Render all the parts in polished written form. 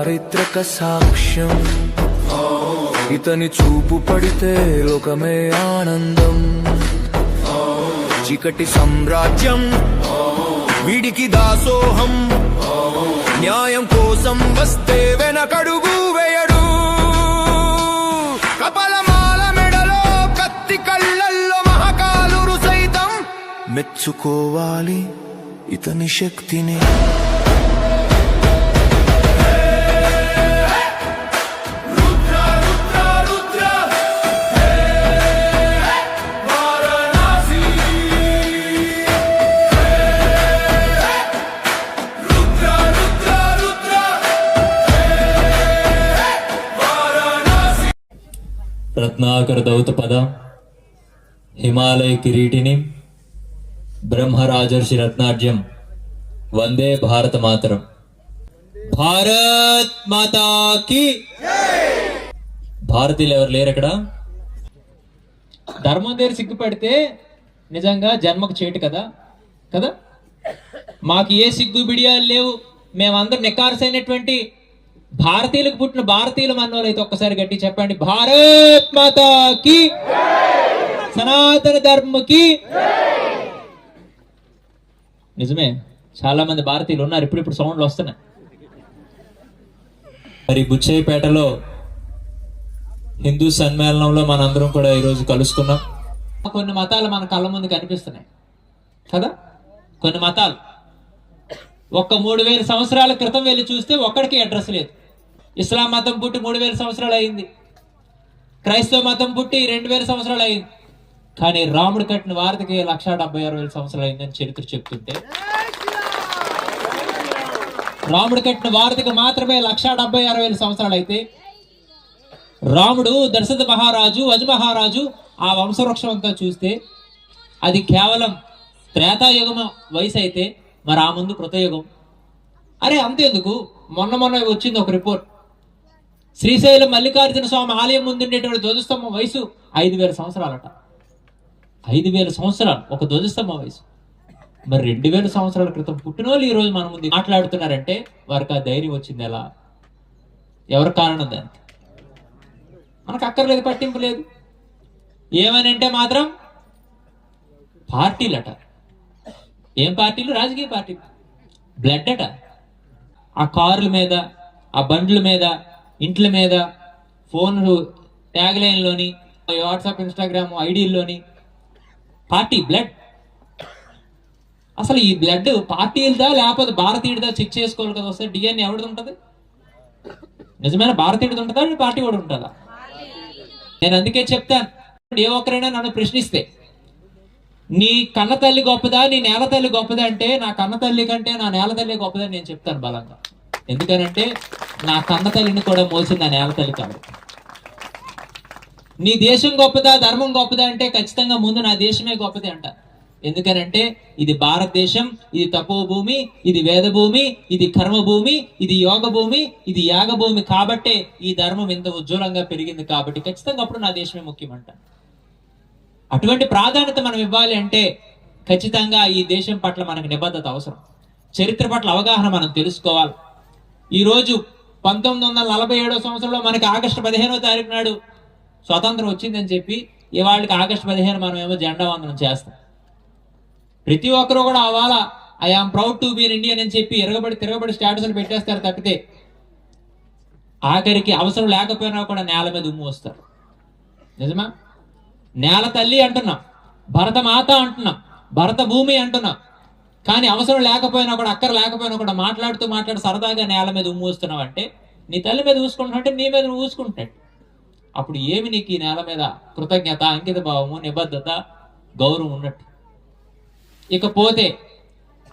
చారిత్రక సాక్ష్యం. ఇతని చూపు పడితే లోకమే ఆనందం. చీకటి సామ్రాజ్యం వీడికి దాసోహం. న్యాయం కోసం వస్తే వెనకడుగు వేయడు. కపలమాల మెడలో కత్తి, కళ్ళల్లో మహాకాలురు సైతం మెచ్చుకోవాలి ఇతని శక్తిని. రత్నాకర దౌత పద, హిమాలయ కిరీటిని, బ్రహ్మరాజర్షి రత్నార్జ్యం, వందే భారత మాతరం. భారత్ మాతాకి. భారతీయులు ఎవరు లేరు ఇక్కడ. ధర్మం దగ్గర సిగ్గుపడితే నిజంగా జన్మకు చేటు కదా కదా. మాకు ఏ సిగ్గు బిడియాలు లేవు. మేమందరం నికార్సైనటువంటి భారతీయులకు పుట్టిన భారతీయులు అన్నోళ్ళు అయితే ఒక్కసారి గట్టి చెప్పండి, భారత్ మాతాకి, సనాతన ధర్మకి. నిజమే, చాలా మంది భారతీయులు ఉన్నారు. ఇప్పుడు సౌండ్లు వస్తున్నాయి. మరి బుచ్చయ్యపేటలో హిందూ సమ్మేళనంలో మనందరం కూడా ఈరోజు కలుసుకున్నాం. కొన్ని మతాలు మన కళ్ళ ముందు కనిపిస్తున్నాయి కదా. కొన్ని మతాలు ఒక్క 3000 సంవత్సరాల క్రితం వెళ్ళి చూస్తే ఒక్కడికి అడ్రస్ లేదు. ఇస్లాం మతం పుట్టి 3000 సంవత్సరాలు అయింది. క్రైస్తవ మతం పుట్టి 2000 సంవత్సరాలు అయింది. కానీ రాముడు కట్టిన వార్తకి 1,76,000 సంవత్సరాలు అయిందని చరిత్ర చెప్తుంటే, రాముడు కట్టిన వార్తకి మాత్రమే 1,76,000 సంవత్సరాలు అయితే, రాముడు దశరథ మహారాజు, వజ మహారాజు ఆ వంశవృక్షం అంతా చూస్తే అది కేవలం త్రేతాయుగం వయసు అయితే, మరి ఆ ముందు కృతయుగం. అరే అంతేందుకు, మొన్న వచ్చింది ఒక రిపోర్ట్. శ్రీశైలం మల్లికార్జున స్వామి ఆలయం ముందుండేటువంటి ధ్వజస్తంభం వయసు 5,000 సంవత్సరాలట. 5,000 సంవత్సరాలు ఒక ధ్వజస్తంభం వయసు. మరి 2,000 సంవత్సరాల క్రితం పుట్టిన వాళ్ళు ఈ రోజు మన ముందు మాట్లాడుతున్నారంటే వారికి ఆ ధైర్యం వచ్చింది ఎలా? ఎవరి కారణం దానికి? మనకు అక్కర్లేదు, పట్టింపు లేదు. ఏమని అంటే మాత్రం పార్టీలట. ఏం పార్టీలు? రాజకీయ పార్టీలు. బ్లడ్ అట. ఆ కార్ల మీద, ఆ బండ్ల మీద, ఇంట్ల మీద, ఫోన్లు ట్యాగ్ లైన్లోని, వాట్సాప్, ఇన్స్టాగ్రామ్ ఐడీల్లోని పార్టీ బ్లడ్. అసలు ఈ బ్లడ్ పార్టీలదా లేకపోతే భారతీయుడిదా చెక్ చేసుకోవాలి కదా. వస్తే డిఎన్ఏ ఎవరిది ఉంటుంది? నిజమైన భారతీయుడిది ఉంటుందా, పార్టీ కూడా ఉంటుందా? నేను అందుకే చెప్తాను, ఏ ఒక్కరైనా నన్ను ప్రశ్నిస్తే నీ కన్న తల్లి గొప్పదా, నీ నేల తల్లి గొప్పదా అంటే నా కన్న తల్లి కంటే నా నేల తల్లి గొప్పదని నేను చెప్తాను బలంగా. ఎందుకనంటే నా కన్న తల్లిని కూడా మోసింది నా నేల తల్లి కాబట్టి. నీ దేశం గొప్పదా, ధర్మం గొప్పదా అంటే ఖచ్చితంగా ముందు నా దేశమే గొప్పది అంట. ఎందుకనంటే ఇది భారతదేశం, ఇది తపోభూమి, ఇది వేదభూమి, ఇది కర్మభూమి, ఇది యోగ భూమి, ఇది యాగ భూమి. కాబట్టే ఈ ధర్మం ఇంత ఉజ్వలంగా పెరిగింది. కాబట్టి ఖచ్చితంగా అప్పుడు నా దేశమే ముఖ్యమంట. అటువంటి ప్రాధాన్యత మనం ఇవ్వాలి అంటే ఖచ్చితంగా ఈ దేశం పట్ల మనకు నిబద్ధత అవసరం. చరిత్ర పట్ల అవగాహన మనం తెలుసుకోవాలి. ఈరోజు 1947 సంవత్సరంలో మనకి ఆగస్టు 15వ తారీఖు నాడు స్వాతంత్రం వచ్చిందని చెప్పి ఇవాళకి ఆగస్టు 15 మనం ఏమో జెండా వందనం చేస్తాం. ప్రతి ఒక్కరు కూడా అవాళ I am proud to be Indian అని చెప్పి తిరగబడి స్టేటస్లు పెట్టేస్తారు తప్పితే ఆఖరికి అవసరం లేకపోయినా కూడా నేల మీద ఉమ్ము వస్తారు. నిజమా? నేల తల్లి అంటున్నాం, భరత మాత అంటున్నాం, భరత భూమి అంటున్నాం. కానీ అవసరం లేకపోయినా కూడా, అక్కర లేకపోయినా కూడా మాట్లాడుతూ సరదాగా నేల మీద ఉమ్ము వస్తున్నావు అంటే, నీ తల్లి మీద ఊసుకుంటున్నా అంటే నీ మీద నువ్వు ఊసుకుంటున్నాడు. అప్పుడు ఏమి నీకు ఈ నేల మీద కృతజ్ఞత, అంకిత భావము, నిబద్ధత, గౌరవం ఉన్నట్టు. ఇకపోతే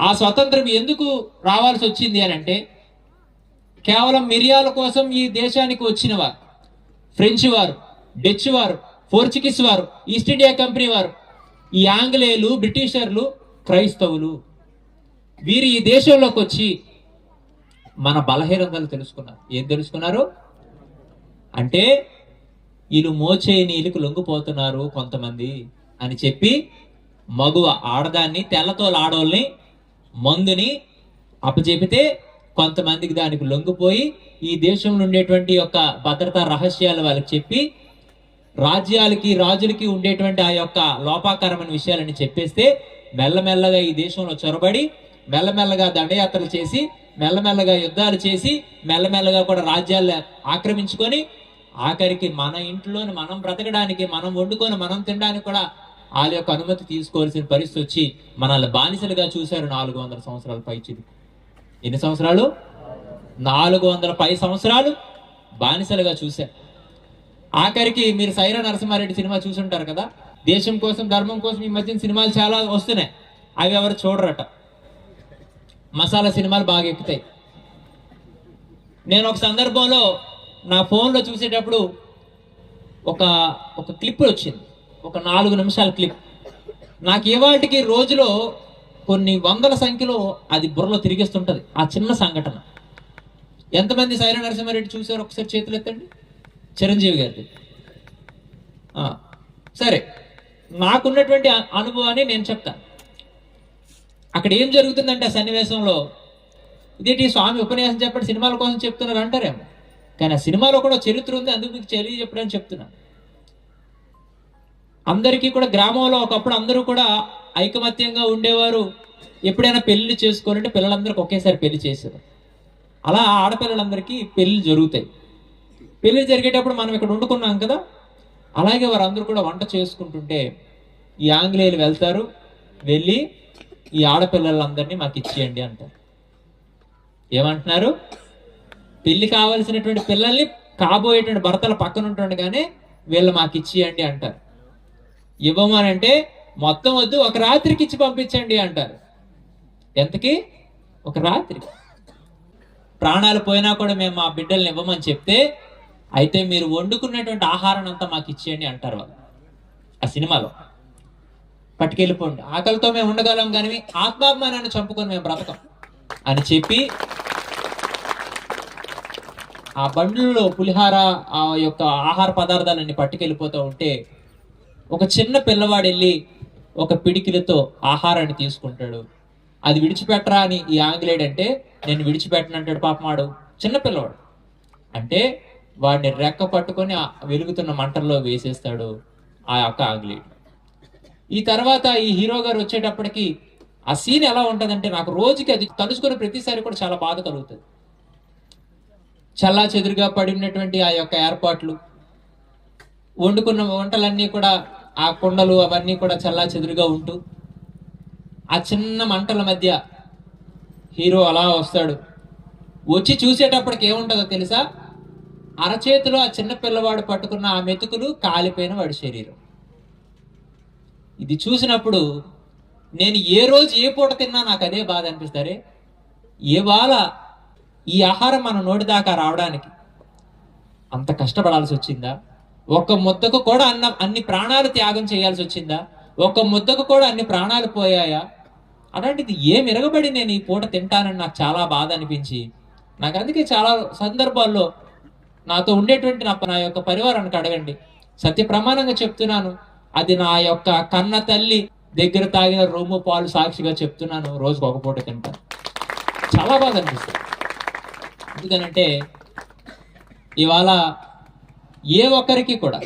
ఆ స్వతంత్రం ఎందుకు రావాల్సి వచ్చింది అని అంటే, కేవలం మిరియాల కోసం ఈ దేశానికి వచ్చిన వారు ఫ్రెంచ్ వారు, డచ్ వారు, పోర్చుగీస్ వారు, ఈస్ట్ ఇండియా కంపెనీ వారు, ఈ ఆంగ్లేయులు, బ్రిటిషర్లు, క్రైస్తవులు, వీరు ఈ దేశంలోకి వచ్చి మన బలహీనతలు తెలుసుకున్నారు. ఏం తెలుసుకున్నారు అంటే, వీళ్ళు మోచే నీళ్ళకి లొంగిపోతున్నారు కొంతమంది అని చెప్పి మగువ ఆడదాన్ని, తెల్లతోల ఆడోళ్ళని, మందుని అప్పచెపితే కొంతమందికి దానికి లొంగిపోయి ఈ దేశంలో ఉండేటువంటి యొక్క భద్రతా రహస్యాలు వాళ్ళకి చెప్పి రాజ్యాలకి రాజులకి ఉండేటువంటి ఆ యొక్క లోపాకరమైన విషయాలని చెప్పేస్తే మెల్లమెల్లగా ఈ దేశంలో చొరబడి మెల్లమెల్లగా దండయాత్రలు చేసి మెల్లమెల్లగా యుద్ధాలు చేసి మెల్లమెల్లగా కూడా రాజ్యాలు ఆక్రమించుకొని ఆఖరికి మన ఇంట్లోని మనం బ్రతకడానికి, మనం వండుకొని మనం తినడానికి కూడా వాళ్ళ యొక్క అనుమతి తీసుకోవాల్సిన పరిస్థితి వచ్చి మనల్ని బానిసలుగా చూశారు 400 సంవత్సరాల పైచిది. ఎన్ని సంవత్సరాలు? 400 పై సంవత్సరాలు బానిసలుగా చూశారు. ఆఖరికి మీరు సైరా నరసింహారెడ్డి సినిమా చూసుంటారు కదా, దేశం కోసం ధర్మం కోసం ఈ మధ్యన సినిమాలు చాలా వస్తున్నాయి, అవి ఎవరు చూడరట. మసాలా సినిమాలు బాగా ఎక్కుతాయి. నేను ఒక సందర్భంలో నా ఫోన్లో చూసేటప్పుడు ఒక క్లిప్ వచ్చింది, ఒక 4 నిమిషాల క్లిప్. నాకు ఇవాటికి రోజులో కొన్ని వందల సంఖ్యలో అది బుర్రలో తిరిగేస్తుంటది ఆ చిన్న సంఘటన. ఎంతమంది సైరా నరసింహారెడ్డి చూసారు? ఒకసారి చేతులు ఎత్తండి. చిరంజీవి గారిది. సరే, నాకున్నటువంటి అనుభవాన్ని నేను చెప్తాను. అక్కడ ఏం జరుగుతుందంటే ఆ సన్నివేశంలో, ఇదేంటి స్వామి ఉపన్యాసం చెప్పండి సినిమాల కోసం చెప్తున్నారు అంటారేమో, కానీ ఆ సినిమాలో కూడా చరిత్ర ఉంది, అందుకు మీకు చెప్పడని చెప్తున్నాను. అందరికీ కూడా గ్రామంలో ఒకప్పుడు అందరూ కూడా ఐకమత్యంగా ఉండేవారు. ఎప్పుడైనా పెళ్లి చేసుకోవాలంటే పిల్లలందరికీ ఒకేసారి పెళ్లి చేశారు. అలా ఆడపిల్లలందరికీ పెళ్లి జరుగుతాయి. పెళ్లి జరిగేటప్పుడు మనం ఇక్కడ వండుకున్నాం కదా, అలాగే వారందరూ కూడా వంట చేసుకుంటుంటే ఈ ఆంగ్లేయులు వెళ్తారు, వెళ్ళి ఈ ఆడపిల్లలందరినీ మాకు ఇచ్చేయండి అంటారు. ఏమంటున్నారు? పెళ్లి కావాల్సినటువంటి పిల్లల్ని కాబోయేటువంటి భర్తల పక్కన ఉంటుండగానే వీళ్ళు మాకు ఇచ్చేయండి అంటారు. ఇవ్వమనంటే మొత్తం వద్దు, ఒక రాత్రికి ఇచ్చి పంపించండి అంటారు. ఎంతకి? ఒక రాత్రి. ప్రాణాలు పోయినా కూడా మేము మా బిడ్డల్ని ఇవ్వమని చెప్తే, అయితే మీరు వండుకున్నటువంటి ఆహారాన్ని అంతా మాకు ఇచ్చేయండి అంటారు వాళ్ళు ఆ సినిమాలో. పట్టుకెళ్ళిపోండి, ఆకలితో మేము ఉండగలం కానీ ఆత్మాభిమానాన్ని చంపుకొని మేము బ్రతకం అని చెప్పి ఆ బండ్లలో పులిహార ఆ యొక్క ఆహార పదార్థాలన్నీ పట్టుకెళ్ళిపోతూ ఉంటే ఒక చిన్న పిల్లవాడు వెళ్ళి ఒక పిడికిలతో ఆహారాన్ని తీసుకుంటాడు. అది విడిచిపెట్టరా అని ఈ ఆంగ్లేయుడు అంటే, నేను విడిచిపెట్టనంటాడు. పాపమాడు చిన్న పిల్లవాడు. అంటే వాడిని రెక్క పట్టుకొని వెలుగుతున్న మంటల్లో వేసేస్తాడు ఆ యొక్క ఆంగ్లేయుడు. ఈ తర్వాత ఈ హీరో గారు వచ్చేటప్పటికి ఆ సీన్ ఎలా ఉంటుందంటే, నాకు రోజుకి అది తలుచుకునే ప్రతిసారి కూడా చాలా బాధ కలుగుతుంది. చల్లా చెదురుగా పడి ఉన్నటువంటి ఆ యొక్క ఏర్పాట్లు, వండుకున్న వంటలన్నీ కూడా ఆ కుండలు అవన్నీ కూడా చల్లా చెదురుగా ఉంటూ ఆ చిన్న మంటల మధ్య హీరో అలా వస్తాడు. వచ్చి చూసేటప్పటికి ఏముంటుందో తెలుసా? అరచేతిలో ఆ చిన్న పిల్లవాడు పట్టుకున్న ఆ మెతుకులు కాలిపోయిన వాడి శరీరం. ఇది చూసినప్పుడు నేను ఏ రోజు ఏ పూట తిన్నా నాకు అదే బాధ అనిపిస్తారే. ఇవాళ ఈ ఆహారం మన నోటి దాకా రావడానికి అంత కష్టపడాల్సి వచ్చిందా? ఒక్క ముద్దకు కూడా అన్ని ప్రాణాలు త్యాగం చేయాల్సి వచ్చిందా? ఒక్క ముద్దకు కూడా అన్ని ప్రాణాలు పోయాయా? అలాంటిది ఏమి ఎరగబడి నేను ఈ పూట తింటానని నాకు చాలా బాధ అనిపించి, నాకు అందుకే చాలా సందర్భాల్లో నాతో ఉండేటువంటి నా యొక్క పరివారానికి అడగండి, సత్య ప్రమాణంగా చెప్తున్నాను, అది నా యొక్క కన్న తల్లి దగ్గర తాగిన రొమ్ము పాలు సాక్షిగా చెప్తున్నాను, రోజుకు ఒక పూట తింటాను. చాలా బాధ అనిపిస్తుంది. ఎందుకనంటే ఇవాళ ఏ ఒక్కరికి కూడా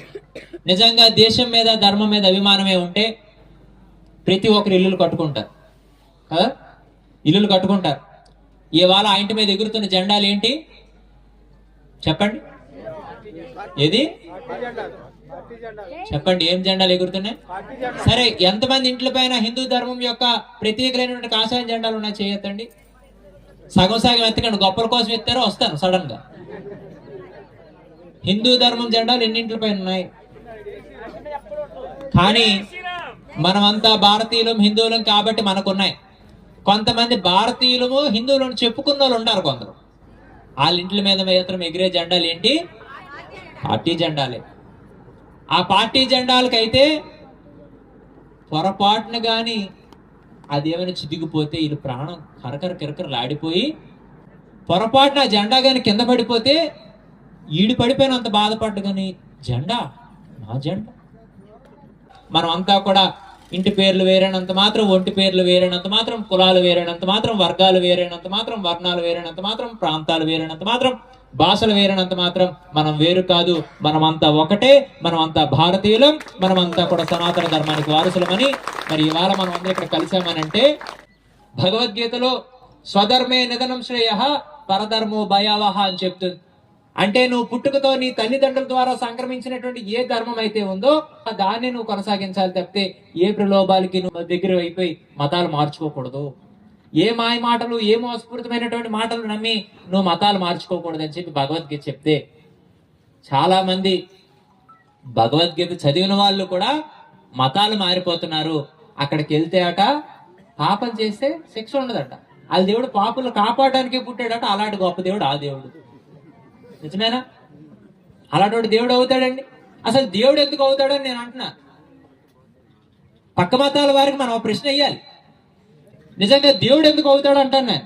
నిజంగా దేశం మీద ధర్మం మీద అభిమానమే ఉంటే ప్రతి ఒక్కరు ఇల్లులు కట్టుకుంటారు కదా, ఇల్లులు కట్టుకుంటారు. ఇవాళ ఆ ఇంటి మీద ఎగురుతున్న జెండాలు ఏంటి చెప్పండి? ఏది చెప్పండి? ఏం జెండాలు ఎగురుతున్నాయి? సరే, ఎంతమంది ఇంట్ల పైన హిందూ ధర్మం యొక్క ప్రత్యేకమైనటువంటి కాషాయం జెండాలు ఉన్నాయి? చేయొద్దండి. సగం సగం ఎత్తకండి, గొప్పల కోసం ఎత్తారో వస్తాను సడన్ గా. హిందూ ధర్మం జెండాలు ఎన్నింట్ల పైన ఉన్నాయి? కానీ మనమంతా భారతీయులం హిందువులం కాబట్టి మనకున్నాయి. కొంతమంది భారతీయులము హిందువులను చెప్పుకున్న వాళ్ళు ఉంటారు కొందరు, వాళ్ళ ఇంట్ల మీద మాత్రం ఎగిరే జెండాలు ఏంటి? పార్టీ జెండాలే. ఆ పార్టీ జెండాలకైతే పొరపాటున గాని అదేమైనా చిదిగిపోతే వీళ్ళు ప్రాణం కరకర కిరకరలాడిపోయి, పొరపాటున ఆ జెండా గాని కింద పడిపోతే ఈడు పడిపోయినంత బాధపడ్డు. కానీ జెండా నా జెండా. మనం అంతా కూడా ఇంటి పేర్లు వేరైనంత మాత్రం, ఒంటి పేర్లు వేరైనంత మాత్రం, కులాలు వేరైనంత మాత్రం, వర్గాలు వేరైనంత మాత్రం, వర్ణాలు వేరైనంత మాత్రం, ప్రాంతాలు వేరైనంత మాత్రం, భాషలు వేరైనంత మాత్రం మనం వేరు కాదు. మనమంతా ఒకటే, మనమంతా భారతీయులం, మనమంతా కూడా సనాతన ధర్మానికి వారసులమని మరి ఇవాళ మనం అందరూ ఇక్కడ కలిసామనంటే, భగవద్గీతలో స్వధర్మే నిధనం శ్రేయ పరధర్మో భయావహ అని చెప్తుంది. అంటే నువ్వు పుట్టుకతో నీ తల్లిదండ్రుల ద్వారా సంక్రమించినటువంటి ఏ ధర్మం అయితే ఉందో దాన్ని నువ్వు కొనసాగించాలి తప్పితే ఏ ప్రలోభాలకి నువ్వు దగ్గర అయిపోయి మతాలు మార్చుకోకూడదు. ఏ మాయ మాటలు, ఏ మోసపూరితమైనటువంటి మాటలు నమ్మి నువ్వు మతాలు మార్చుకోకూడదు అని చెప్పి భగవద్గీత చెప్తే, చాలా మంది భగవద్గీత చదివిన వాళ్ళు కూడా మతాలు మారిపోతున్నారు. అక్కడికి వెళ్తే అట పాపం చేస్తే శిక్ష ఉండదట. అది దేవుడు పాపులు కాపాడడానికే పుట్టాడట. అలాంటి గొప్ప దేవుడు ఆ దేవుడు. నిజమేనా? అలాంటి దేవుడు అవుతాడండి? అసలు దేవుడు ఎందుకు అవుతాడని నేను అంటున్నా. పక్క మతాల వారికి మనం ప్రశ్న వేయాలి, నిజంగా దేవుడు ఎందుకు అవుతాడు అంటాను నేను.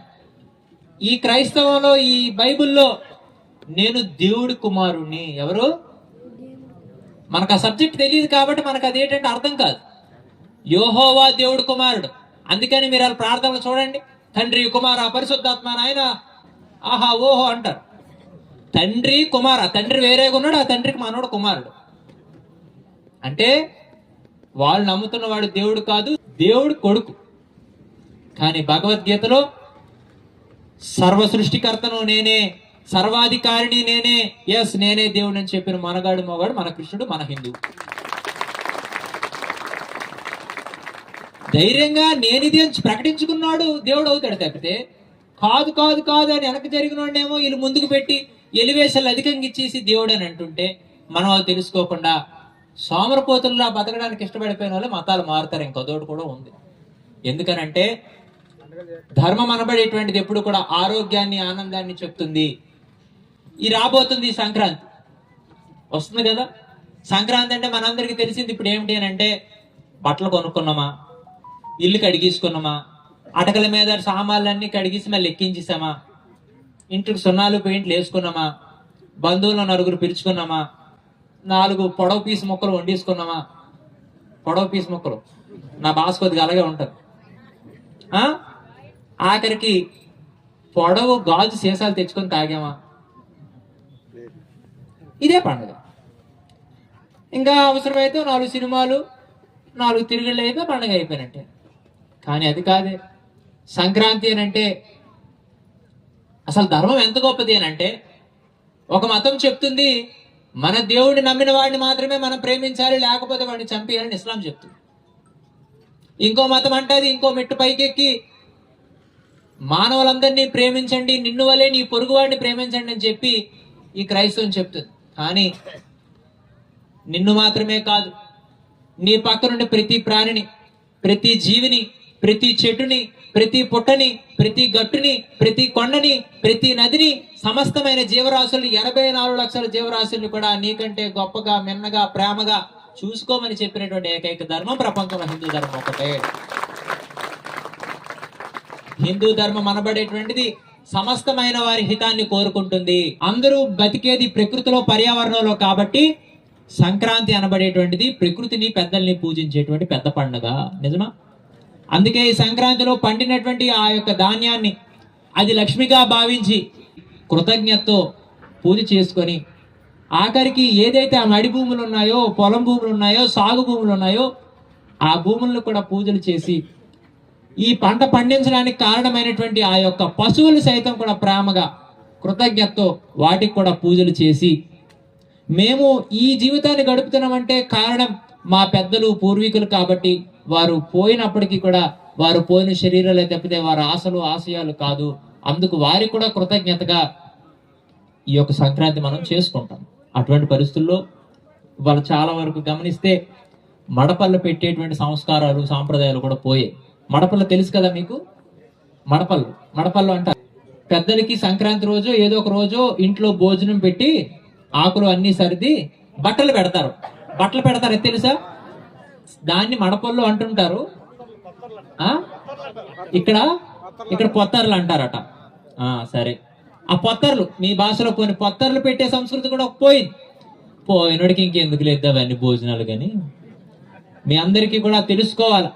ఈ క్రైస్తవంలో, ఈ బైబిల్లో నేను దేవుడి కుమారుణ్ణి, ఎవరు మనకు ఆ సబ్జెక్ట్ తెలియదు కాబట్టి మనకు అదేంటంటే అర్థం కాదు. యెహోవా దేవుడు కుమారుడు. అందుకని మీరు అలా ప్రార్థనలు చూడండి, తండ్రి కుమార పరిశుద్ధాత్మ నాయన ఆహా ఓహో అంటారు. తండ్రి కుమార, తండ్రి వేరేగా ఉన్నాడు, ఆ తండ్రికి మనోడు కుమారుడు. అంటే వాళ్ళు నమ్ముతున్న వాడు దేవుడు కాదు, దేవుడు కొడుకు. కానీ భగవద్గీతలో సర్వ సృష్టికర్తను నేనే, సర్వాధికారిని నేనే, ఎస్ నేనే దేవుడు అని చెప్పిన మనగాడు మొగాడు మన కృష్ణుడు, మన హిందువు. ధైర్యంగా నేనిది అని ప్రకటించుకున్నాడు దేవుడు అవుతాడు తప్పితే కాదు కాదు కాదు అని వెనక జరిగిన వాడినేమో వీళ్ళు ముందుకు పెట్టి ఎలివేషన్లు అధికంగా ఇచ్చేసి దేవుడు అని అంటుంటే మనం అది తెలుసుకోకుండా సోమరపోతుల్లా బతకడానికి ఇష్టపడిపోయిన వాళ్ళు మతాలు మారుతారు. ఇంకొదోటి కూడా ఉంది. ఎందుకనంటే ధర్మం అనబడేటువంటిది ఎప్పుడు కూడా ఆరోగ్యాన్ని, ఆనందాన్ని చెప్తుంది. ఈ రాబోతుంది సంక్రాంతి వస్తుంది కదా. సంక్రాంతి అంటే మనందరికీ తెలిసింది ఇప్పుడు ఏమిటి అని అంటే, బట్టలు కొనుక్కున్నామా, ఇల్లు కడిగేసుకున్నామా, అటకల మీద సామాన్లన్నీ కడిగేసి మళ్ళీ ఎక్కించేసామా, ఇంటికి సున్నాలు పెయింట్లు వేసుకున్నామా, బంధువులను నలుగురు పిలుచుకున్నామా, 4 పొడవు పీసు మొక్కలు వండేసుకున్నామా. పొడవు పీసు మొక్కలు నా బాస్ కొద్దిగా అలాగే ఉంటుంది. ఆఖరికి పొడవు గాజు సీసాలు తెచ్చుకొని తాగామా. ఇదే పండుగ. ఇంకా అవసరమైతే 4 సినిమాలు, 4 తిరుగుళ్ళు అయితే పండుగ అయిపోయినట్టే. కానీ అది కాదే. సంక్రాంతి అని అంటే అసలు ధర్మం ఎంత గొప్పది అని అంటే, ఒక మతం చెప్తుంది మన దేవుడిని నమ్మిన వాడిని మాత్రమే మనం ప్రేమించాలి, లేకపోతే వాడిని చంపేయాలని ఇస్లాం చెప్తుంది. ఇంకో మతం అంటది ఇంకో మెట్టు పైకెక్కి మానవులందరినీ ప్రేమించండి, నిన్ను వలే నీ పొరుగు వాడిని ప్రేమించండి అని చెప్పి ఈ క్రైస్తవం చెప్తుంది. కానీ నిన్ను మాత్రమే కాదు, నీ పక్కనుండి ప్రతి ప్రాణిని, ప్రతి జీవిని, ప్రతి చెట్టుని, ప్రతి పుట్టని, ప్రతి గట్టుని, ప్రతి కొండని, ప్రతి నదిని, సమస్తమైన జీవరాశులు 84 లక్షల జీవరాశుల్ని కూడా నీకంటే గొప్పగా, మిన్నగా, ప్రేమగా చూసుకోమని చెప్పినటువంటి ఏకైక ధర్మం ప్రపంచంలో హిందూ ధర్మం ఒకటే. హిందూ ధర్మం అనబడేటువంటిది సమస్తమైన వారి హితాన్ని కోరుకుంటుంది. అందరూ బతికేది ప్రకృతిలో, పర్యావరణంలో కాబట్టి సంక్రాంతి అనబడేటువంటిది ప్రకృతిని, పెద్దల్ని పూజించేటువంటి పెద్ద పండుగ. నిజమా? అందుకే ఈ సంక్రాంతిలో పండినటువంటి ఆ యొక్క ధాన్యాన్ని అది లక్ష్మిగా భావించి కృతజ్ఞతతో పూజ చేసుకొని, ఆఖరికి ఏదైతే ఆ మడి భూములు ఉన్నాయో, పొలం భూములు ఉన్నాయో, సాగు భూములు ఉన్నాయో ఆ భూములను కూడా పూజలు చేసి, ఈ పంట పండించడానికి కారణమైనటువంటి ఆ యొక్క పశువులు సైతం కూడా ప్రేమగా, కృతజ్ఞతతో వాటికి కూడా పూజలు చేసి, మేము ఈ జీవితాన్ని గడుపుతున్నామంటే కారణం మా పెద్దలు, పూర్వీకులు కాబట్టి వారు పోయినప్పటికీ కూడా వారు పోయిన శరీరాలే తప్పితే వారి ఆశలు, ఆశయాలు కాదు. అందుకు వారికి కూడా కృతజ్ఞతగా ఈ యొక్క సంక్రాంతి మనం చేసుకుంటాం. అటువంటి పరిస్థితుల్లో వాళ్ళు చాలా వరకు గమనిస్తే మడపళ్ళు పెట్టేటువంటి సంస్కారాలు, సాంప్రదాయాలు కూడా పోయాయి. మడపళ్ళు తెలుసు కదా మీకు? మడపళ్ళు అంటారు. పెద్దలకి సంక్రాంతి రోజు ఏదో ఒక రోజు ఇంట్లో భోజనం పెట్టి ఆకులు అన్ని సర్ది బట్టలు పెడతారు. అది తెలుసా? దాన్ని మడపళ్ళు అంటుంటారు. ఇక్కడ పొత్తర్లు అంటారట. సరే, ఆ పొత్తర్లు మీ భాషలో పోయిన పొత్తర్లు పెట్టే సంస్కృతి కూడా పోయినోడికి ఇంకెందుకు లేదు అవన్నీ భోజనాలు. కానీ మీ అందరికీ కూడా తెలుసుకోవాలి,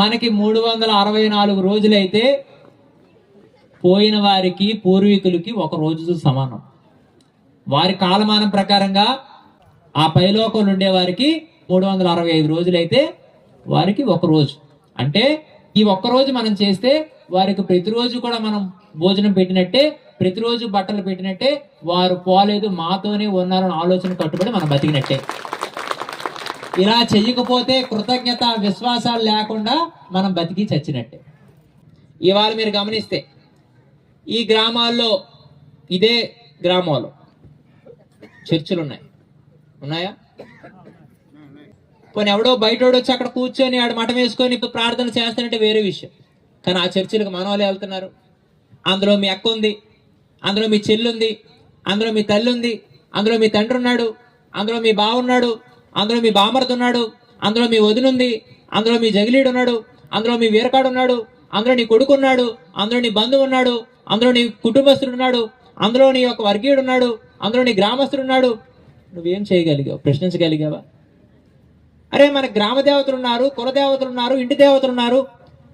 మనకి 364 రోజులైతే పోయిన వారికి పూర్వీకులకి ఒక రోజు సమానం. వారి కాలమానం ప్రకారంగా ఆ పైలోకంలో ఉండే వారికి 365 రోజులైతే వారికి ఒక రోజు. అంటే ఈ ఒక్క రోజు మనం చేస్తే వారికి ప్రతిరోజు కూడా మనం భోజనం పెట్టినట్టే, ప్రతిరోజు బట్టలు పెట్టినట్టే, వారు పోలేదు మాతోనే ఉన్నారని ఆలోచన కట్టుబడి మనం బతికినట్టే. ఇలా చెయ్యకపోతే కృతజ్ఞత విశ్వాసాలు లేకుండా మనం బతికి చచ్చినట్టే. ఇవాళ మీరు గమనిస్తే ఈ గ్రామాల్లో, ఇదే గ్రామాల్లో చర్చిలు ఉన్నాయా? పోనీ ఎవడో బయటోడు వచ్చి అక్కడ కూర్చొని ఆడ మఠం వేసుకొని ప్రార్థన చేస్తానంటే వేరే విషయం. కానీ ఆ చర్చిలకు మన వాళ్ళే వెళ్తున్నారు. అందులో మీ అక్క ఉంది, అందులో మీ చెల్లి ఉంది, అందులో మీ తల్లి ఉంది, అందులో మీ తండ్రి ఉన్నాడు, అందులో మీ బావ ఉన్నాడు, అందులో మీ బామర్ది ఉన్నాడు, అందులో మీ వదిన ఉంది, అందులో మీ జగిలీడు ఉన్నాడు, అందులో మీ వీరకాడు ఉన్నాడు, అందులో నీ కొడుకు ఉన్నాడు, అందులో నీ బంధువు ఉన్నాడు, అందులో నీ కుటుంబస్తుడు ఉన్నాడు, అందులో నీ యొక్క వర్గీయుడు ఉన్నాడు, అందులో నీ గ్రామస్తుడు ఉన్నాడు. నువ్వేం చేయగలిగావు? ప్రశ్నించగలిగావా? అరే మన గ్రామ దేవతలు ఉన్నారు, కుల దేవతలు ఉన్నారు, ఇంటి దేవతలు ఉన్నారు,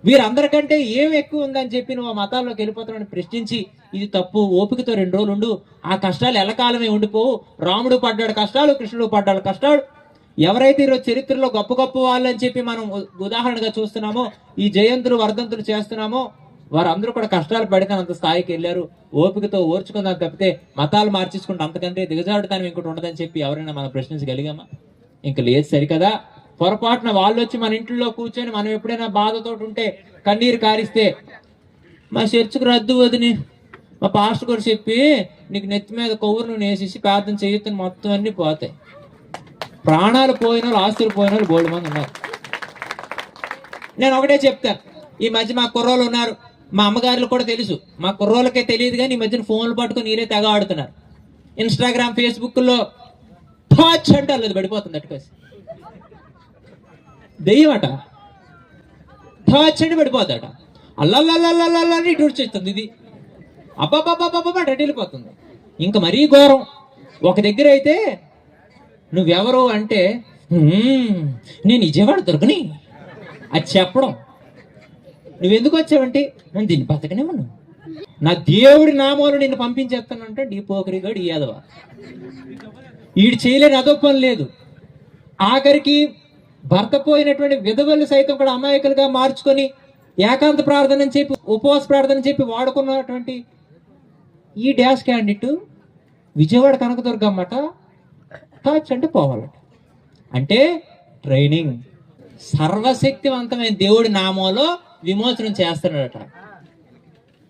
వీరందరికంటే ఏం ఎక్కువ ఉందని చెప్పి నువ్వు ఆ మతాల్లోకి వెళ్ళిపోతున్నావు ప్రశ్నించి, ఇది తప్పు, ఓపికతో 2 రోజులు ఉండు, ఆ కష్టాలు ఎల్లకాలమే ఉండిపోవు. రాముడు పడ్డాడు కష్టాలు, కృష్ణుడు పడ్డాడు కష్టాలు. ఎవరైతే ఈరోజు చరిత్రలో గొప్ప గొప్ప వాళ్ళు అని చెప్పి మనం ఉదాహరణగా చూస్తున్నామో, ఈ జయంతులు వర్ధంతులు చేస్తున్నామో, వారందరూ కూడా కష్టాలు పడితే అంత స్థాయికి వెళ్ళారు. ఓపికతో ఓర్చుకుందాం తప్పితే మతాలు మార్చేసుకుంటే అంతకంటే దిగజాడుతాను ఇంకోటి ఉండదని చెప్పి ఎవరైనా మనం ప్రశ్నించగలిగామా? ఇంక లేదు. సరికదా, పొరపాటున వాళ్ళు వచ్చి మన ఇంట్లో కూర్చొని మనం ఎప్పుడైనా బాధతో ఉంటే కన్నీరు కారిస్తే, మా చర్చికి రద్దు వదిని మా పాస్టర్ గారు చెప్పి నీకు నెత్తి మీద కొవ్వును వేసేసి ప్రార్థన చేయొద్దని మొత్తం అన్ని పోతాయి. ప్రాణాలు పోయిన వాళ్ళు, ఆస్తులు పోయిన వాళ్ళు బోల్డ్ మంది ఉన్నారు. నేను ఒకటే చెప్తాను, ఈ మధ్య మా కుర్రోళ్ళు ఉన్నారు, మా అమ్మగారులు కూడా తెలుసు, మా కుర్రోళ్ళకే తెలియదు కానీ ఈ మధ్యన ఫోన్లు పట్టుకుని నీరే తెగ ఆడుతున్నారు. ఇన్స్టాగ్రామ్, ఫేస్బుక్లో టాచ్ అంటే అల్లది పడిపోతుంది అటుకేసి. దెయ్యం అట, టాచ్ అంటే పడిపోతాట, అల్లల్లని ఇటు వచ్చేస్తుంది. ఇది అబ్బాబ్బాబ్బాబ్బా అంటే వెళ్ళిపోతుంది. ఇంకా మరీ ఘోరం. ఒక దగ్గర అయితే నువ్వెవరు అంటే నేను విజయవాడ దొరకని అది చెప్పడం. నువ్వెందుకు వచ్చావంటే నేను దీన్ని బతకనేమన్నా, నా దేవుడి నామాలు నిన్ను పంపించేస్తానంటే ఈ పోకరిగాడు, ఈ యాదవ వీడు చేయలేని అదో పని లేదు. ఆఖరికి భర్త పోయినటువంటి విధవలు సైతం కూడా అమాయకులుగా మార్చుకొని ఏకాంత ప్రార్థన అని చెప్పి, ఉపవాస ప్రార్థన చెప్పి వాడుకున్నటువంటి ఈ డాష్ క్యాండిడేట్ విజయవాడ కనకదుర్గమ్మట టచ్ అంటే పోవాలట. అంటే ట్రైనింగ్, సర్వశక్తివంతమైన దేవుడి నామంలో విమోచనం చేస్తున్నాడట.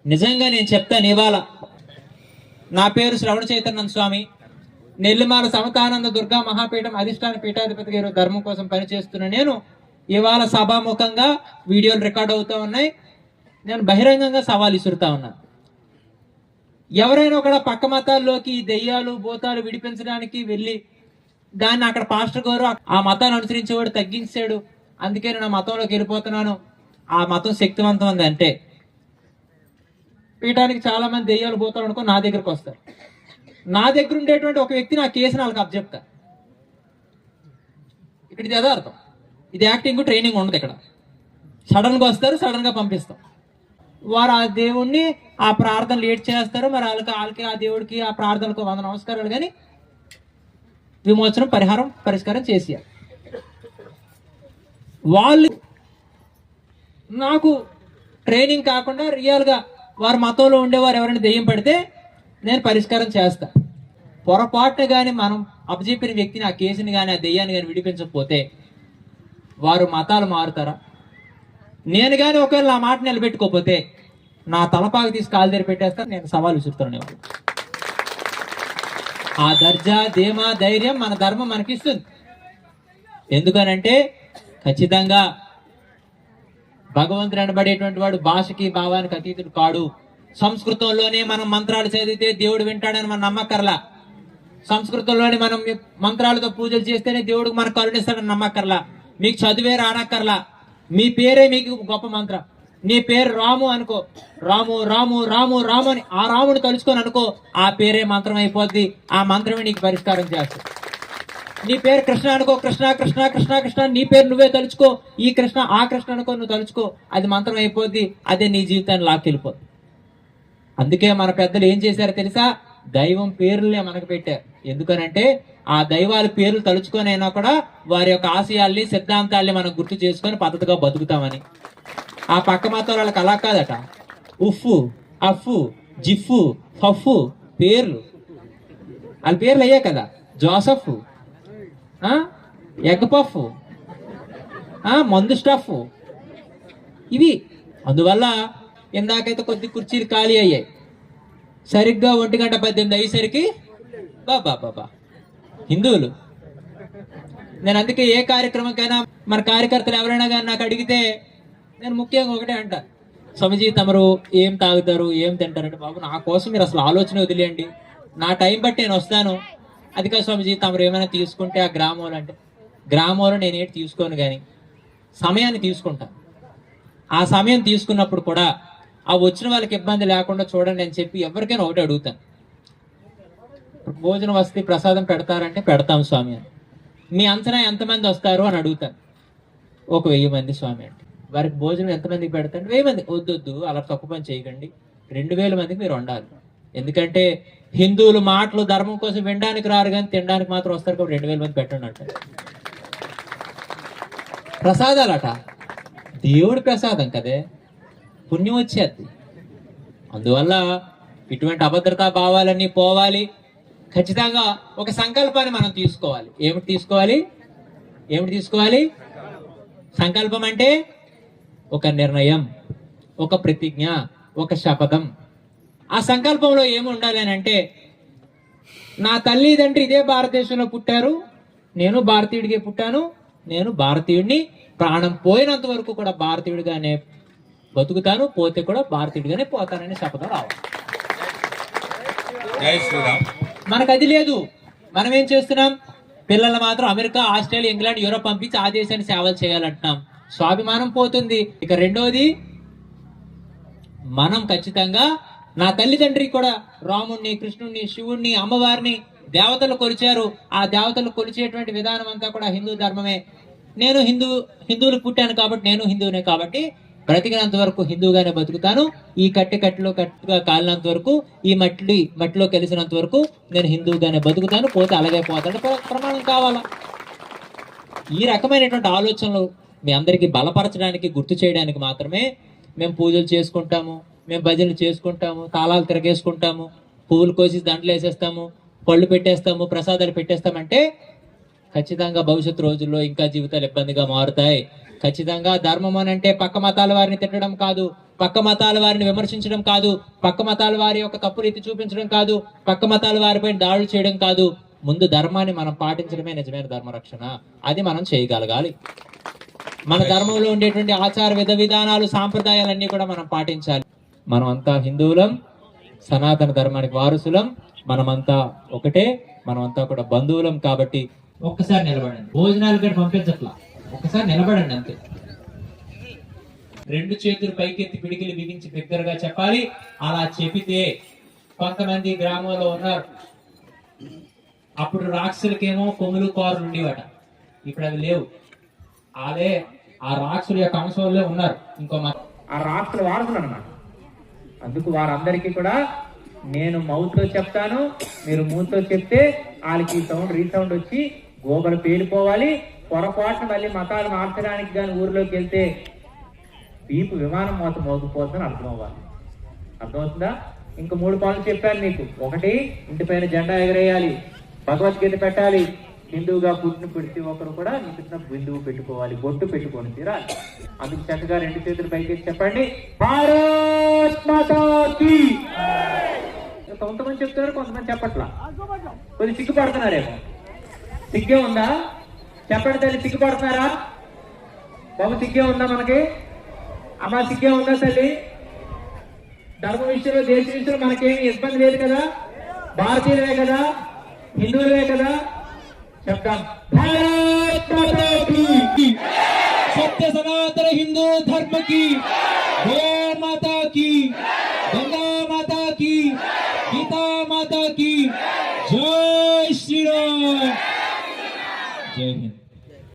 నిజంగా నేను చెప్తాను, ఇవాళ నా పేరు శ్రవణ చైతన్య స్వామి, నెల్లిమాల సమతానంద దుర్గా మహాపీఠం అధిష్టాన పీఠాధిపతి గారు ధర్మం కోసం పనిచేస్తున్న నేను ఇవాళ సభాముఖంగా వీడియోలు రికార్డ్ అవుతా ఉన్నాయి. నేను బహిరంగంగా సవాల్ ఇసురుతా ఉన్నాను. ఎవరైనా కూడా పక్క మతాల్లోకి దెయ్యాలు భూతాలు విడిపించడానికి వెళ్ళి దాన్ని అక్కడ పాస్టర్ గారు ఆ మతాన్ని అనుసరించేవాడు తగ్గించాడు, అందుకే నేను ఆ మతంలోకి వెళ్ళిపోతున్నాను, ఆ మతం శక్తివంతం ఉంది అంటే, పీఠానికి చాలా మంది దెయ్యాలు భూతాలు అనుకో నా దగ్గరకు వస్తారు. నా దగ్గర ఉండేటువంటి ఒక వ్యక్తి నా కేసుని వాళ్ళకి అప్పచెప్తా. ఇక్కడ ఇది యథార్థం, ఇది యాక్టింగ్ ట్రైనింగ్ ఉండదు. ఇక్కడ సడన్గా వస్తారు, సడన్గా పంపిస్తాం. వారు ఆ దేవుణ్ణి ఆ ప్రార్థన లేట్ చేస్తారు. మరి వాళ్ళకి ఆ దేవుడికి ఆ ప్రార్థనకు 100 నమస్కారాలు కానీ విమోచనం పరిష్కారం చేసేయాలి. వాళ్ళు నాకు ట్రైనింగ్ కాకుండా రియల్గా వారి మతంలో ఉండేవారు ఎవరైనా దెయ్యం పడితే నేను పరిష్కారం చేస్తా. పొరపాటున కానీ మనం అప్పచెప్పిన వ్యక్తిని, ఆ కేసుని కానీ ఆ దెయ్యాన్ని కానీ విడిపించకపోతే వారు మతాలు మారుతారా? నేను కానీ ఒకవేళ నా మాట నిలబెట్టుకోకపోతే నా తలపాకు తీసి కాలు దగ్గర పెట్టేస్తాను. నేను సవాల్ విసురుతాను. ఆ దర్జా, ధీమా, ధైర్యం మన ధర్మం మనకిస్తుంది. ఎందుకనంటే ఖచ్చితంగా భగవంతుడు అనబడేటువంటి వాడు భాషకి భావానికి అతీతుడు కాడు. సంస్కృతంలోనే మనం మంత్రాలు చదివితే దేవుడు వింటాడని మనం నమ్మక్కర్లా. సంస్కృతంలోనే మనం మంత్రాలతో పూజలు చేస్తేనే దేవుడికి మనకు కరుణిస్తాడని నమ్మక్కర్లా. మీకు చదివే రానక్కర్లా. మీ పేరే మీకు గొప్ప మంత్రం. నీ పేరు రాము అనుకో, రాము రాము రాము రాము అని ఆ రాముని తలుచుకొని అనుకో, ఆ పేరే మంత్రం అయిపోద్ది. ఆ మంత్రమే నీకు పరిష్కారం చేస్తుంది. నీ పేరు కృష్ణ అనుకో, కృష్ణ కృష్ణ కృష్ణ కృష్ణ, నీ పేరు నువ్వే తలుచుకో, ఈ కృష్ణ ఆ కృష్ణ అనుకో, నువ్వు తలుచుకో, అది మంత్రం అయిపోద్ది, అదే నీ జీవితాన్ని లాక్కెళ్ళిపోద్ది. అందుకే మన పెద్దలు ఏం చేశారో తెలుసా? దైవం పేర్లనే మనకు పెట్టారు. ఎందుకనంటే ఆ దైవాల పేర్లు తలుచుకొని అయినా కూడా వారి యొక్క ఆశయాల్ని సిద్ధాంతాల్ని మనం గుర్తు చేసుకొని పద్ధతిగా బతుకుతామని. ఆ పక్క మతం వాళ్ళకి అలా కాదట. ఉఫ్ఫు, అఫ్ఫు, జిఫ్ఫు, ఫఫ్ఫు పేర్లు, వాళ్ళ పేర్లు అయ్యే కదా. జోసఫ్, ఎగ్ పఫ్, మందు స్టఫ్, ఇవి. అందువల్ల ఇందాకైతే కొద్ది కుర్చీలు ఖాళీ అయ్యాయి. సరిగ్గా 1:18 అయ్యేసరికి బాబా హిందువులు. నేను అందుకే ఏ కార్యక్రమంకైనా మన కార్యకర్తలు ఎవరైనా కానీ నాకు అడిగితే నేను ముఖ్యంగా ఒకటే అంట, స్వామిజీ తమరు ఏం తాగుతారు, ఏం తింటారంటే, బాబు నా కోసం మీరు అసలు ఆలోచన వదిలేయండి, నా టైం బట్టి నేను వస్తాను. అది కాదు స్వామిజీ తమరు ఏమైనా తీసుకుంటే ఆ గ్రామంలో అంటే, గ్రామంలో నేనేటి తీసుకోను కానీ సమయాన్ని తీసుకుంటాను. ఆ సమయం తీసుకున్నప్పుడు కూడా ఆ వచ్చిన వాళ్ళకి ఇబ్బంది లేకుండా చూడండి అని చెప్పి ఎవరికైనా ఒకటి అడుగుతాను. భోజనం వస్తే ప్రసాదం పెడతారంటే పెడతాం స్వామి అని. మీ అంచనా ఎంతమంది వస్తారు అని అడుగుతాను. 1000 మంది స్వామి అంటే. వారికి భోజనం ఎంతమందికి పెడతారు? 1000 మంది. వద్దు అలా తక్కువ పని చేయకండి, 2000 మందికి మీరు వండాలి. ఎందుకంటే హిందువులు మాటలు ధర్మం కోసం వినడానికి రారు కానీ తినడానికి మాత్రం వస్తారు కాబట్టి 2000 మంది పెట్టండి అంట. ప్రసాదాలట దేవుడి ప్రసాదం కదే, పుణ్యం వచ్చేది. అందువల్ల ఇటువంటి అభద్రతా భావాలన్నీ పోవాలి. ఖచ్చితంగా ఒక సంకల్పాన్ని మనం తీసుకోవాలి. ఏమిటి తీసుకోవాలి? సంకల్పం అంటే ఒక నిర్ణయం, ఒక ప్రతిజ్ఞ, ఒక శపథం. ఆ సంకల్పంలో ఏమి ఉండాలి అని అంటే, నా తల్లిదండ్రి ఇదే భారతదేశంలో పుట్టారు, నేను భారతీయుడిగా పుట్టాను, నేను భారతీయుడిని, ప్రాణం పోయినంత వరకు కూడా భారతీయుడిగానే బతుకుతాను, పోతే కూడా భారతీయుడిగానే పోతానని శపథం రావాలి. మనకు అది లేదు. మనం ఏం చేస్తున్నాం? పిల్లలు మాత్రం అమెరికా, ఆస్ట్రేలియా, ఇంగ్లాండ్, యూరోప్ పంపించి ఆ దేశాన్ని సేవలు చేయాలంటున్నాం. స్వాభిమానం పోతుంది. ఇక రెండోది, మనం ఖచ్చితంగా నా తల్లిదండ్రి కూడా రాముణ్ణి, కృష్ణుణ్ణి, శివుణ్ణి, అమ్మవారిని దేవతలు కొలిచారు. ఆ దేవతలు కొలిచేటువంటి విధానం అంతా కూడా హిందూ ధర్మమే. నేను హిందువులు పుట్టాను కాబట్టి నేను హిందువునే కాబట్టి బ్రతికినంత వరకు హిందూగానే బతుకుతాను. ఈ కట్టిలో కట్టుగా కాలినంత వరకు, ఈ మట్టిలో కలిసినంత వరకు నేను హిందూగానే బతుకుతాను, పోతే అలాగే పోతాడు ప్రమాణం కావాలా. ఈ రకమైనటువంటి ఆలోచనలు మీ అందరికీ బలపరచడానికి, గుర్తు చేయడానికి మాత్రమే మేము పూజలు చేసుకుంటాము, మేము భజనలు చేసుకుంటాము, తాళాలు తిరగేసుకుంటాము, పువ్వులు కోసి దండలు వేసేస్తాము, పళ్ళు పెట్టేస్తాము, ప్రసాదాలు పెట్టేస్తామంటే ఖచ్చితంగా భవిష్యత్తు రోజుల్లో ఇంకా జీవితాలు ఇబ్బందిగా మారుతాయి. ఖచ్చితంగా ధర్మం అని అంటే పక్క మతాల వారిని తిట్టడం కాదు, పక్క మతాల వారిని విమర్శించడం కాదు, పక్క మతాల వారి యొక్క తప్పు రీతి చూపించడం కాదు, పక్క మతాల వారిపై దాడులు చేయడం కాదు. ముందు ధర్మాన్ని మనం పాటించడమే నిజమైన ధర్మరక్షణ. అది మనం చేయగలగాలి. మన ధర్మంలో ఉండేటువంటి ఆచార విధానాలు, సాంప్రదాయాలన్నీ కూడా మనం పాటించాలి. మనం అంతా హిందువులం, సనాతన ధర్మానికి వారసులం, మనమంతా ఒకటే, మనమంతా కూడా బంధువులం. కాబట్టి ఒక్కసారి నిలబడండి. భోజనాలు కూడా పంపించట్లా, ఒక్కసారి నిలబడండి అంతే. 2 చేతులు పైకెత్తి పిడికిలు బిగించి బిగ్గరగా చెప్పాలి. అలా చెబితే కొంతమంది గ్రామంలో ఉన్నారు, అప్పుడు రాక్షసులకేమో కొమ్ములు కోరలు ఉండేవాట, ఇప్పుడు అవి లేవు. అదే ఆ రాక్షసుల యొక్క అంశంలో ఉన్నారు ఇంకో ఆ రాక్షసుల వారసులు అన్నమాట. అందుకు వారందరికీ కూడా నేను మౌత్తో చెప్తాను, మీరు మూతో చెప్తే వాళ్ళకి సౌండ్ రీసౌండ్ వచ్చి గోగలు పేలిపోవాలి. పొరపాటున మళ్ళీ మతాలు మార్చడానికి కానీ ఊర్లోకి వెళ్తే వీపు విమానం మోత మోగిపోతుందని అర్థం అవ్వాలి. అర్థమవుతుందా? ఇంక 3 పనులు చెప్పాను మీకు. 1, ఇంటిపైన జెండా ఎగరేయాలి, భగవద్గీత పెట్టాలి, హిందువుగా పుట్టిన ప్రతి ఒక్కరు కూడా నిపుణ బిందువు పెట్టుకోవాలి, బొట్టు పెట్టుకొని తీరాలి. అందుకు చక్కగా 2 చేతులు పైకి చెప్పండి, భారత్ మాతా కీ. కొంతమంది చెప్తున్నారు, కొంతమంది చెప్పట్లా, కొద్ది సిగ్గుపడుతున్నారేమో. సిగ్గే ఉందా? చెప్పండి తల్లి, సిగ్గుపడుతున్నారా? బాబు సిగ్గే ఉందా మనకి? అమ్మ సిగ్గే ఉందా తల్లి? ధర్మ విషయంలో, దేశ విషయంలో మనకేమి ఇబ్బంది లేదు కదా? భారతీయులే కదా, హిందువులే కదా? చెప్తాం, భారత్ మాతా కీ, సత్య సనాతన హిందూ ధర్మ కీ, గో మాతా కీ, గంగా మాతా కీ, గీతా మాతా కీ, జై శ్రీరామ్. హింద్.